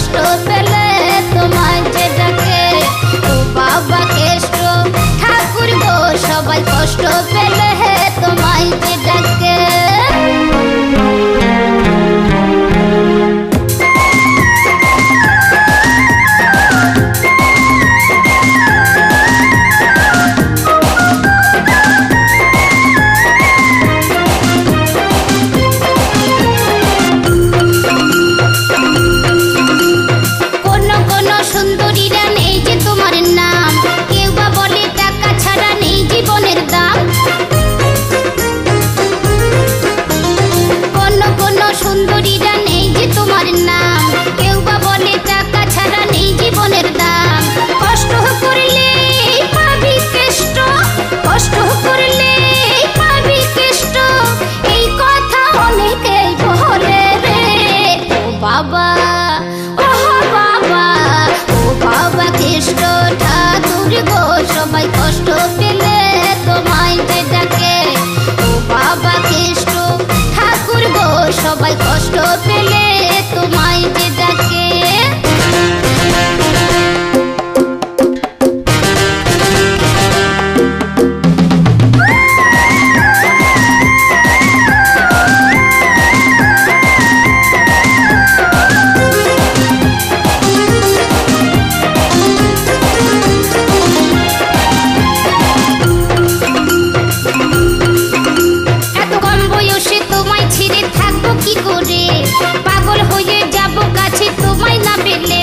কষ্ট পেলে তোমায় যে ডাকে। ও বাবা কেষ্ট ঠাকুর গো, সবাই কষ্ট পেলে তোমায় যে ডাকে। সবাই কষ্ট পেলে তোমায় যে ডাকে। ও বাবা কৃষ্ণ ঠাকুর গো, সবাই কষ্ট পেলে তোমায় যে ডাকে। পাগল হয়ে যাব কাছে তোমায় না পেলে।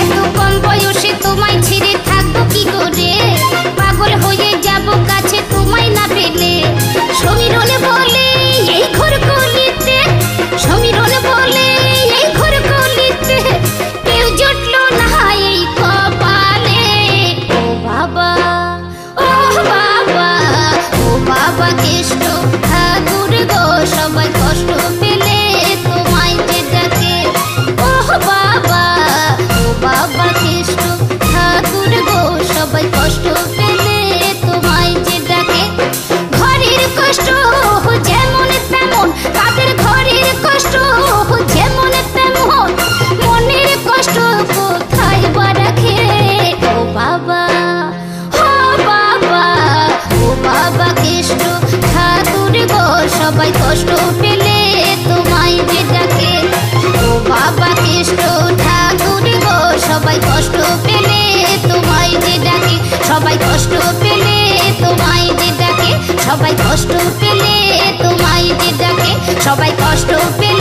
এত কম বয়সে তোমায় ছেড়ে থাকবো কি করে, পাগল হয়ে যাব কাছে তোমায় না পেলে। সমীরণ বলে এই ঘর গলিতে, সমীরণ বলে এই ঘর গলিতে, কেউ জুটলো না এই কপালে। ও বাবা, ও বাবা, ও বাবা কৃষ্ণ ঠাকুর গো, সবাই কষ্ট পেলে তোমায় যে ডাকে। ও বাবা, ও বাবা কৃষ্ণ ঠাকুর গো, সবাই কষ্ট পেলে তোমায় যে ডাকে। ঘরের কষ্ট যেমন তেমন, তাদের ঘরের কষ্ট যেমন তেমন, মনের কষ্ট কোথায় বা রাখে। ও বাবা, ও বাবা, ও বাবা কৃষ্ণ ঠাকুর গো, সবাই কষ্ট পেলে তোমায় যে ডাকে। ও বাবা কৃষ্ণ ঠাকুর গো, সবাই কষ্ট পেলে তোমায় যে ডাকে। সবাই কষ্ট পেলে তোমায় যে ডাকে, সবাই কষ্ট পেলে তোমায় যে ডাকে, সবাই কষ্ট পেলে।